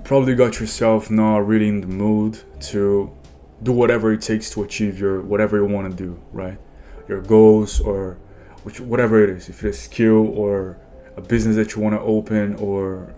probably got yourself not really in the mood to do whatever it takes to achieve your whatever you want to do, right? Your goals or whatever it is. If it's a skill or a business that you want to open or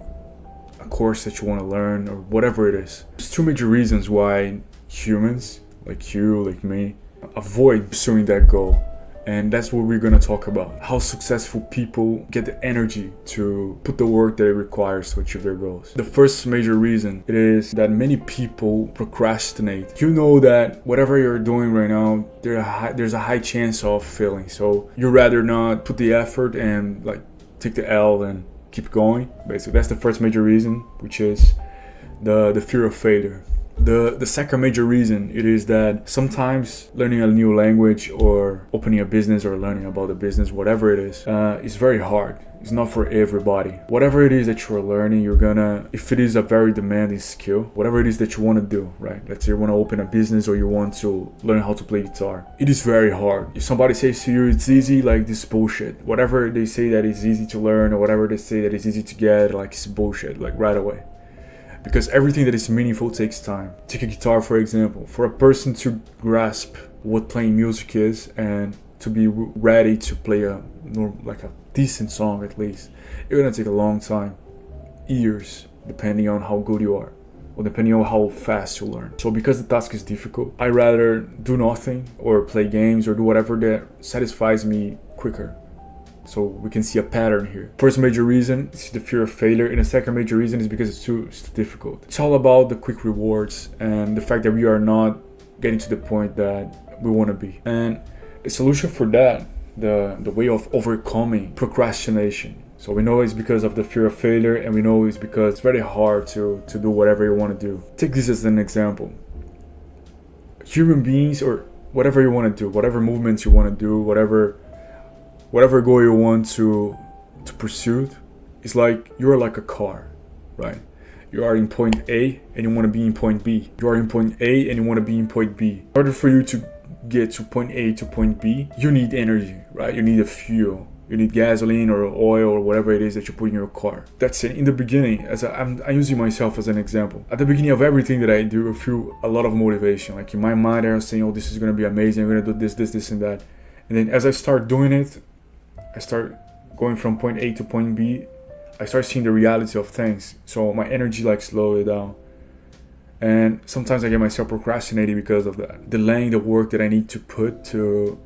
a course that you want to learn or whatever it is. There's two major reasons why humans, like you, like me, avoid pursuing that goal. And that's what we're going to talk about. How successful people get the energy to put the work that it requires to achieve their goals. The first major reason it is that many people procrastinate. You know that whatever you're doing right now, there's a high chance of failing. So you'd rather not put the effort and like take the L and keep going. Basically, that's the first major reason, which is the fear of failure. The second major reason it is that sometimes learning a new language or opening a business or learning about a business, whatever it is very hard. It's not for everybody. Whatever it is that you're learning, if it is a very demanding skill, whatever it is that you want to do, right? Let's say you want to open a business or you want to learn how to play guitar. It is very hard. If somebody says to you it's easy, like, this bullshit. Whatever they say that is easy to learn or whatever they say that is easy to get, like, it's bullshit, like, right away. Because everything that is meaningful takes time. Take a guitar, for example. For a person to grasp what playing music is and to be ready to play a decent song at least, it's gonna take a long time. Years, depending on how good you are. Or depending on how fast you learn. So because the task is difficult, I rather do nothing or play games or do whatever that satisfies me quicker. So we can see a pattern here. First major reason is the fear of failure, and the second major reason is because it's too difficult. It's all about the quick rewards and the fact that we are not getting to the point that we want to be. And the solution for that, the way of overcoming procrastination. So we know it's because of the fear of failure, and we know it's because it's very hard to do whatever you want to do. Take this as an example. Human beings, or whatever you want to do, whatever movements you want to do, whatever goal you want to pursue, it's like you're like a car, right? You are in point A and you want to be in point B. You are in point A and you want to be in point B. In order for you to get to point A to point B, you need energy, right? You need a fuel. You need gasoline or oil or whatever it is that you put in your car. That's it. In the beginning, I'm using myself as an example. At the beginning of everything that I do, I feel a lot of motivation. Like in my mind, I'm saying, oh, this is going to be amazing. I'm going to do this, and that. And then as I start doing it, I start going from point A to point B. I start seeing the reality of things. So my energy slowly down. And sometimes I get myself procrastinating because of that. Delaying the work that I need to put to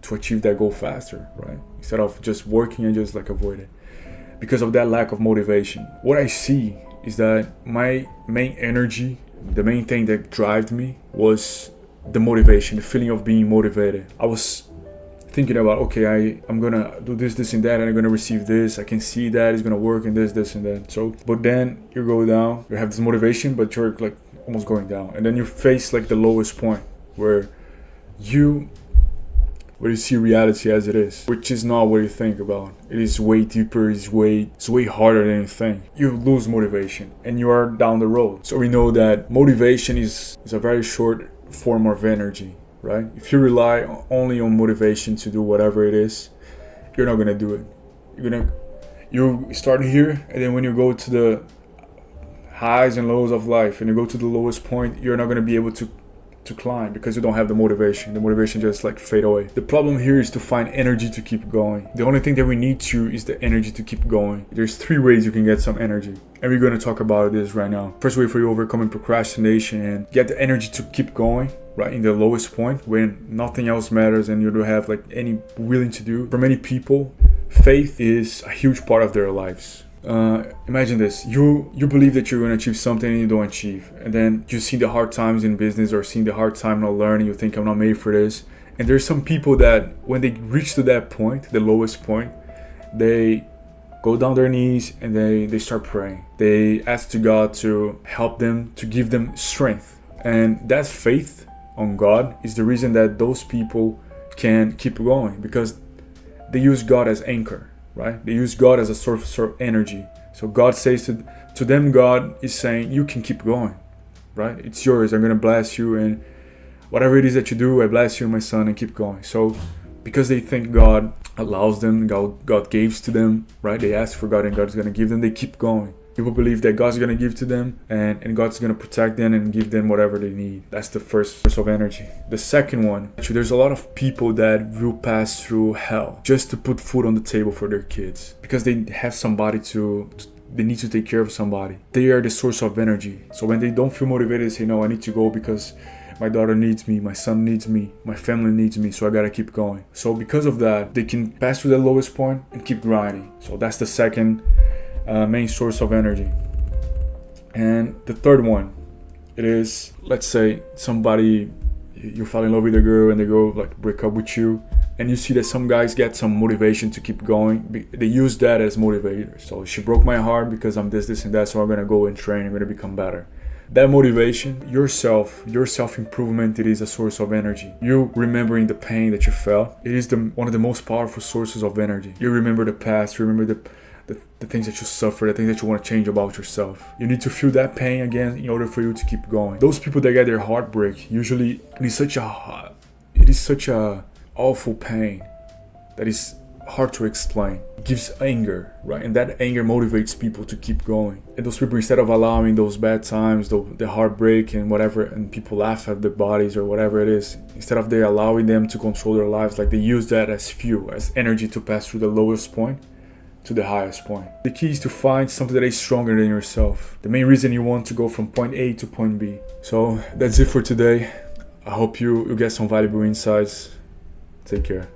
achieve that goal faster, right? Instead of just working and just avoid it. Because of that lack of motivation. What I see is that my main energy, the main thing that drives me was the motivation, the feeling of being motivated. I was thinking about, okay, I'm gonna do this and that, and I'm gonna receive this. I can see that it's gonna work, and this and that. So, but then you go down, you have this motivation, but you're almost going down, and then you face the lowest point where you see reality as it is, which is not what you think about. It is way deeper. It's way harder than you think. You lose motivation, and you are down the road. So we know that motivation is a very short form of energy. Right? If you rely only on motivation to do whatever it is, you're not gonna do it. You start here, and then when you go to the highs and lows of life, and you go to the lowest point, you're not gonna be able to climb because you don't have the motivation. The motivation just fade away. The problem here is to find energy to keep going. The only thing that we need is the energy to keep going. There's 3 ways you can get some energy, and we're gonna talk about this right now. First way for you overcoming procrastination and get the energy to keep going. Right in the lowest point when nothing else matters and you don't have any willing to do. For many people, faith is a huge part of their lives. Imagine this: you believe that you're going to achieve something and you don't achieve, and then you see the hard times in business or seeing the hard time not learning. You think, I'm not made for this. And there's some people that when they reach to that point, the lowest point, they go down their knees and they start praying. They ask to God to help them, to give them strength, and that faith on God is the reason that those people can keep going, because they use God as anchor, right? They use God as a source of energy. So God says to them, God is saying, you can keep going, right? It's yours. I'm going to bless you, and whatever it is that you do, I bless you, my son, and keep going. So because they think God allows them, God gives to them, right? They ask for God and God is going to give them, they keep going. People believe that God's gonna give to them, and God's gonna protect them and give them whatever they need. That's the first source of energy. The second one, actually, there's a lot of people that will pass through hell just to put food on the table for their kids because they have somebody they need to take care of somebody. They are the source of energy. So when they don't feel motivated, they say, no, I need to go because my daughter needs me, my son needs me, my family needs me, so I gotta keep going. So because of that, they can pass through the lowest point and keep grinding. So that's the second main source of energy. And the third one, it is, let's say somebody, you fall in love with a girl and the girl like break up with you, and you see that some guys get some motivation to keep going. They use that as motivators. So she broke my heart because I'm this and that, so I'm gonna go and train, I'm gonna become better. That motivation, your self-improvement, it is a source of energy. You remembering the pain that you felt, it is one of the most powerful sources of energy. You remember the past, you remember the things that you suffered, the things that you want to change about yourself. You need to feel that pain again in order for you to keep going. Those people that get their heart break, usually it is such a awful pain that is hard to explain. It gives anger, right? And that anger motivates people to keep going. And those people, instead of allowing those bad times, the heartbreak and whatever, and people laugh at their bodies or whatever it is, instead of they allowing them to control their lives, like they use that as fuel, as energy to pass through the lowest point to the highest point. The key is to find something that is stronger than yourself. The main reason you want to go from point A to point B. So that's it for today. I hope you get some valuable insights. Take care.